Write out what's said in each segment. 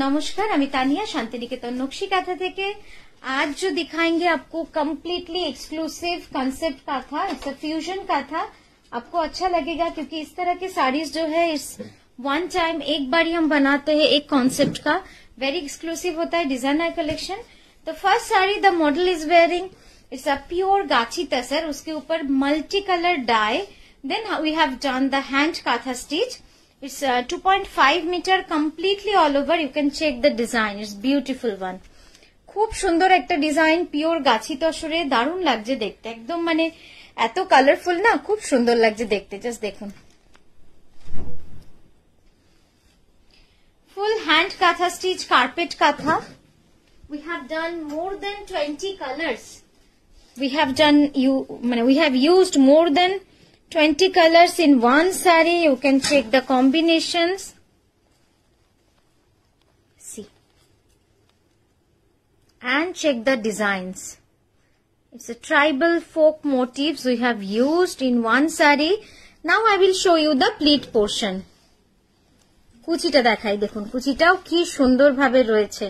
नमस्कार, আমি तानिया शांतिनिकेतन नक्शी काथा থেকে आज जो दिखाएंगे आपको completely exclusive concept kantha, it's a fusion kantha. आपको अच्छा लगेगा क्योंकि इस तरह के साड़ीज जो है इस वन टाइम एक बार ही हम बनाते हैं एक कॉन्सेप्ट का, वेरी एक्सक्लूसिव होता है डिजाइनर कलेक्शन। तो first sari the model is wearing, it's a pure ghicha tussar, उसके ऊपर multi colour dye, then we have done the hand kantha stitch. It's 2.5 meter completely all over. You can check the design. It's beautiful one. খুব সুন্দর একটা design, pure গাছি তসরে, দারুণ লাগছে দেখতে, একদম মানে এত কালারফুল না, খুব সুন্দর লাগছে দেখতে। জাস্ট দেখুন, full hand kantha stitch, carpet কাঁথা। We have done more than 20 colors. We have used more than 20 colors in one saree. You can check the combinations. See. And check the designs. It's a tribal folk motifs we have used in one saree. Now I will show you the pleat portion. কুচিটা দেখাই, দেখুন কুচিটাও কি সুন্দর ভাবে রয়েছে,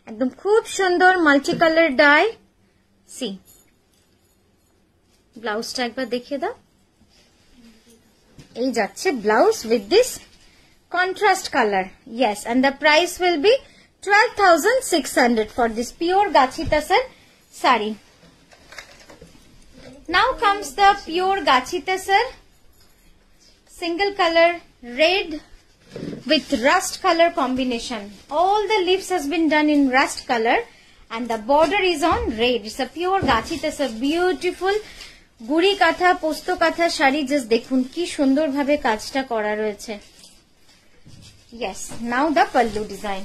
একদম খুব সুন্দর মাল্টি কালার ডাই। সি ব্লাউজটা একবার দেখিয়ে দাও। এই যাচ্ছে blouse with this contrast colour, yes, and the price will be 12,600 for this pure gachi tasar saree. Now comes the pure gachi tasar single color red with rust color combination. All the leaves has been done in rust color and the border is on red. It's a pure gachi tasar, beautiful গুড়ি কাঁথা পোস্ত কাঁথা sari. Just দেখুন কি সুন্দর ভাবে কাজটা করা রয়েছে। ইয়েস, নাও দা পাল্লু ডিজাইন।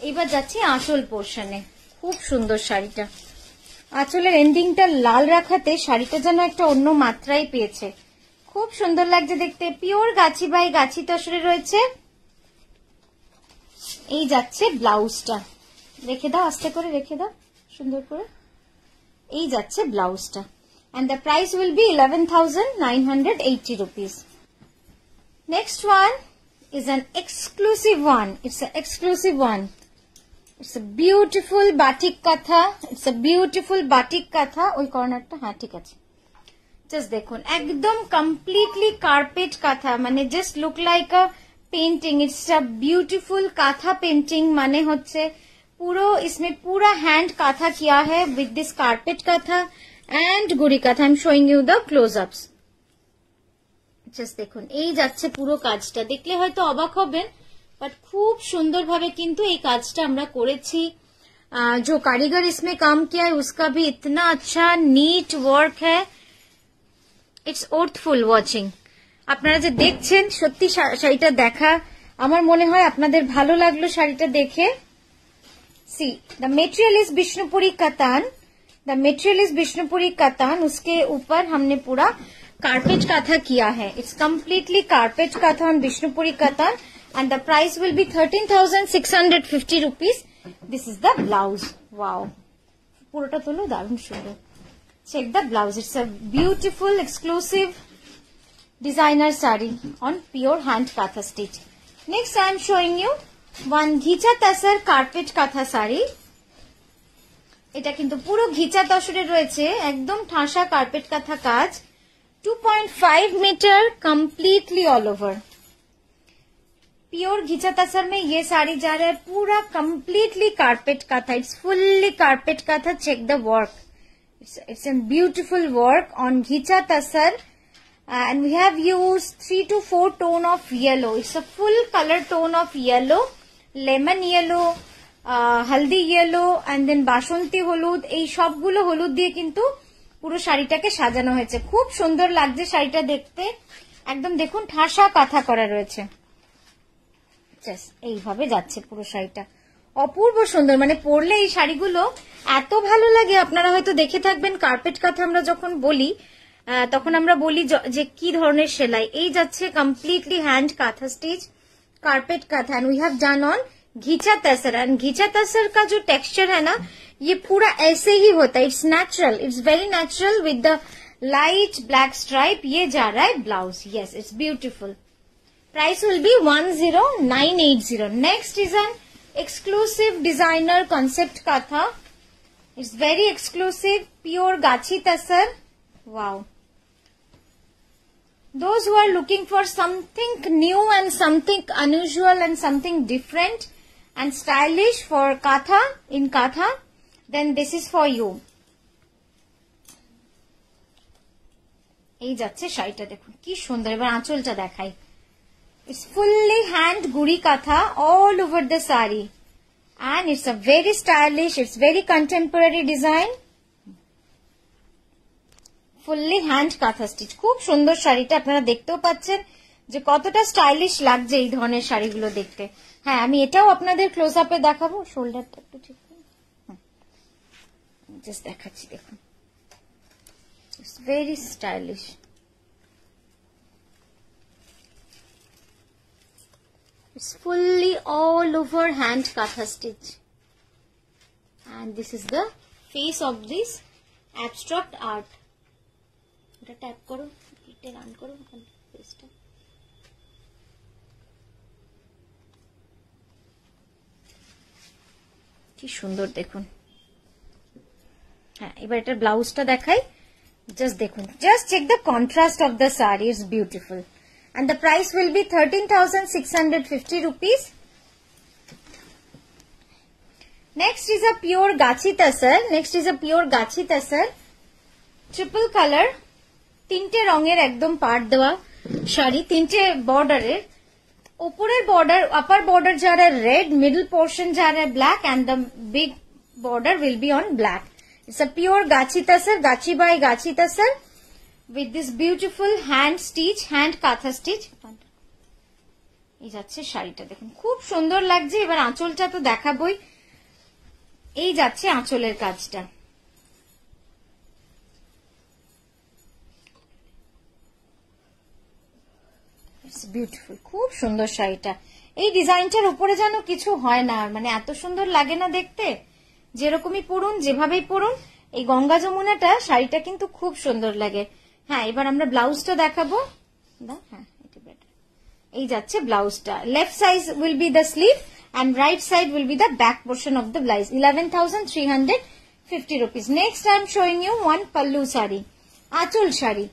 এবার যাচ্ছি আঁচল পোর্শনে। খুব সুন্দর শাড়িটা, আঁচলের এন্ডিংটা লাল রাখাতে শাড়িটা যেন একটা অন্য মাত্রায় পেয়েছে, খুব সুন্দর লাগছে দেখতে। পিওর গাছি বাই গাছি তসরে রয়েছে। এই যাচ্ছে ব্লাউজটা, রেখে দাও, আস্তে করে রেখে দাও সুন্দর করে। এই যাচ্ছে ব্লাউজটা and the price will be 11,980 rupees. Next one is an exclusive one. It's an exclusive one. It's a beautiful batik katha. It's a beautiful batik katha. ওই কর্নারটা হ্যাঁ ঠিক আছে। জাস্ট দেখুন একদম কমপ্লিটলি কার্পেট কাঁথা, মানে just look like a painting. It's a beautiful কাঁথা painting, মানে হচ্ছে পুরো इसमें पूरा हैंड काथा किया है with this carpet katha and গুড়ি কাঁথা। I'm showing you the close-ups. Just দেখুন এই যাচ্ছে পুরো কাজটা, দেখলে হয়তো অবাক হবেন বাট খুব সুন্দর ভাবে কিন্তু এই কাজটা আমরা করেছি। जो कारीगर इसमें काम किया है उसका भी इतना अच्छा नीट वर्क है। It's worthful watching. আপনারা যে দেখছেন সত্যি শাড়িটা দেখা আমার মনে হয় আপনাদের ভালো লাগলো শাড়িটা দেখে। See the material is Bishnupuri katan, the material is Bishnupuri katan, उसके ऊपर हमने पूरा कार्पेट काथा किया है। It's completely carpet kantha on Bishnupuri katan and the price will be 13,650 rupees. This is the blouse. Wow, পুরোটা তোলো, দারুণ সুন্দর। Check the blouse. It's a beautiful exclusive designer sari on pure hand kantha stitch. Next I am showing you one ghicha tussar carpet কাঁথা শাড়ি। এটা কিন্তু পুরো ঘিচা তসরে রয়েছে, একদম ঠাসা কার্পেট কাঁথা কাজ। 2.5 metre completely all over pure ghicha tussar में ये साड़ी जा रहा है पूरा completely carpet kantha. It's fully carpet kantha. Check the work, it's an beautiful work on ghicha tussar and we have used 3 to 4 tone of yellow. It's a full color tone of yellow, lemon yellow, हल्दी yellow and then बासंती হলুদ, এই সবগুলো হলুদ দিয়ে কিন্তু পুরো শাড়িটাকে সাজানো হয়েছে। খুব সুন্দর লাগছে শাড়িটা দেখতে, একদম দেখুন ঠাসা কাঁথা করা রয়েছে। এইভাবে যাচ্ছে পুরো শাড়িটা, অপূর্ব সুন্দর, মানে পরলে এই শাড়িগুলো এত ভালো লাগে। আপনারা হয়তো দেখে থাকবেন কার্পেট কাঁথা আমরা যখন বলি তখন আমরা বলি যে কি ধরনের সেলাই। এই যাচ্ছে completely hand kantha stitch carpet kantha and we have done on ghicha tussar. And घिचा तसर का जो टेक्सचर है ना, ये पूरा ऐसे ही होता है। It's natural, it's very natural with the light black stripe. ये जा रहा है blouse. Yes, it's beautiful. Price will be 10,980. Next is an exclusive designer concept katha. It's very exclusive, pure gachi tasar. Wow. Those who are looking for something new and something unusual and something different and stylish for katha, in katha, then this is for you. এই যাচ্ছে শাড়িটা, দেখুন কি সুন্দর। এবার আঁচলটা দেখাই। It's fully hand guri katha all over the sari. And it's a very stylish, it's very contemporary design. Fully hand katha stitch. খুব সুন্দর শাড়িটা, আপনারা দেখতেও পাচ্ছেন যে কতটা স্টাইলিশ লাগছে এই ধরনের শাড়িগুলো দেখতে। হ্যাঁ, আমি এটাও আপনাদের ক্লোজ আপে দেখাবো। শোল্ডারটা একটু ঠিক জাস্ট দেখাচ্ছি, দেখুন। It's very stylish. It's fully all over hand katha stitch. And this is the face of this abstract art. এটা ট্যাপ করো, এটা রান করো ফেসটা। কি সুন্দর দেখুন। হ্যাঁ, এবার এটার ব্লাউজটা দেখাই। Just দেখুন, just check the contrast of the saree. It's beautiful. And the price will be 13,650 rupees. Next is a pure gachi tasar. Next is a pure gachi tasar. Triple color. তিনটে রঙের একদম পার্ট দেওয়া শাড়ি, তিনটে বর্ডারের। উপরের border, upper border যারা red, middle portion যারা black, and the big border will be on black. It's a pure gachi tasar, gachi by gachi tasar with this beautiful hand stitch, hand katha stitch. এই যাচ্ছে শাড়িটা, দেখুন খুব সুন্দর লাগছে। এবার আঁচলটা তো দেখাবই। এই যাচ্ছে আঁচলের কাজটা। It's beautiful, খুব সুন্দর শাড়িটা। এই ডিজাইনটার উপরে যেন কিছু হয় না, মানে এত সুন্দর লাগে না দেখতে। যেরকমই পরুন, যেভাবেই পরুন, এই গঙ্গা যমুনাটা শাড়িটা কিন্তু খুব সুন্দর লাগে। হ্যাঁ, এবার আমরা ব্লাউজটা দেখাবো। হ্যাঁ, এটা বেটার। এই যাচ্ছে ব্লাউজটা। Left side will be the sleeve and right side will be the back portion of the blouse. 11,350 rupees. Next I am showing you one pallu sari. আঁচল শাড়ি।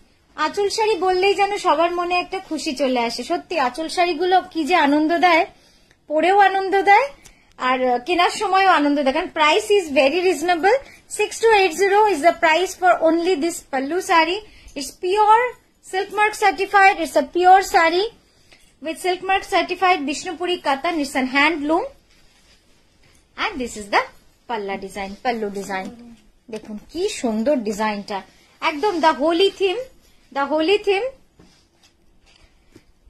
আঁচল শাড়ি বললেই যেন সবার মনে একটা খুশি চলে আসে। সত্যি আঁচল শাড়িগুলো কি যে আনন্দ দেয়, পরেও আনন্দ দেয় আর কেনার সময়ও আনন্দ দেয়। কারণ price is very reasonable. 6280 is the price for only this pallu sari. It's pure silk mark certified. It's a pure sari with silk mark certified Bishnupuri katan. It's an handloom. And this is the palla design, pallu design. দেখুন কি সুন্দর ডিজাইনটা, একদম the holy theme. The holy theme.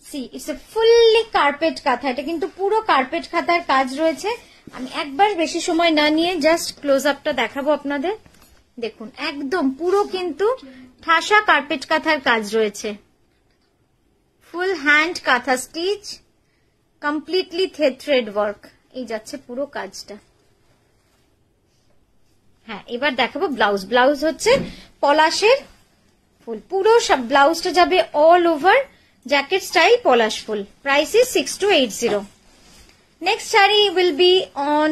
See, it's a fully carpet কাঁথা। এটা কিন্তু পুরো carpet কাঁথার কাজ রয়েছে। আমি একবার বেশি সময় না নিয়ে জাস্ট ক্লোজ আপটা দেখাবো আপনাদের। দেখুন একদম পুরো কিন্তু ঠাসা কার্পেট কাঁথার কাজ রয়েছে। Full hand kantha stitch, completely thread work. এই যাচ্ছে পুরো কাজটা। হ্যাঁ, এবার দেখাবো ব্লাউজ। ব্লাউজ হচ্ছে পলাশের ফুল। পুরো ব্লাউজটা যাবে all over jacket style Palash full. Price is 6280. Next saree will be on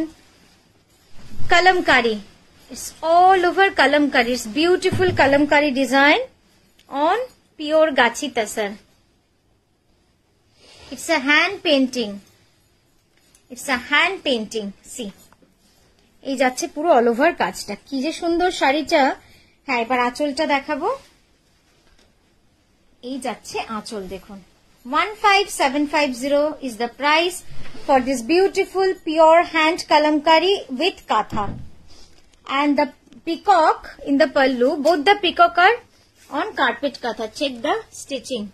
kalamkari. It's all over kalamkari. It's beautiful kalamkari design on pure gachi tasar. It's a hand painting. It's a hand painting. See. এই যাচ্ছে পুরো all over কাজটা। কি যে সুন্দর শাড়িটা। হ্যাঁ, এবার আঁচলটা দেখাবো। এই যাচ্ছে আঁচল, দেখুন 15,750 is the price for this beautiful pure hand kalamkari with katha. And the peacock in the pallu, both the peacock are on carpet katha. Check the stitching.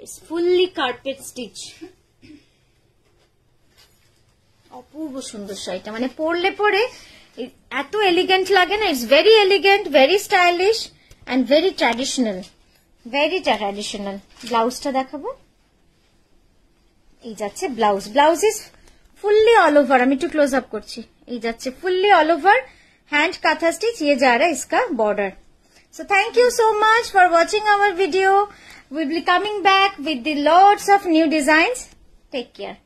It's fully carpet stitch. অপূর্ব সুন্দর শাড়িটা, মানে পরলে পরে এত elegant লাগে না। It's very elegant, very stylish and very traditional. Very traditional. ব্লাউজটা দেখাবো। এই যাচ্ছে blouse. Blouse is fully all over. আমি একটু ক্লোজ আপ করছি। এই যাচ্ছে fully all over hand kantha stitch. ये जा रहा है इसका border. So thank you so much for watching our video. We'll be coming back with the lots of new designs. Take care.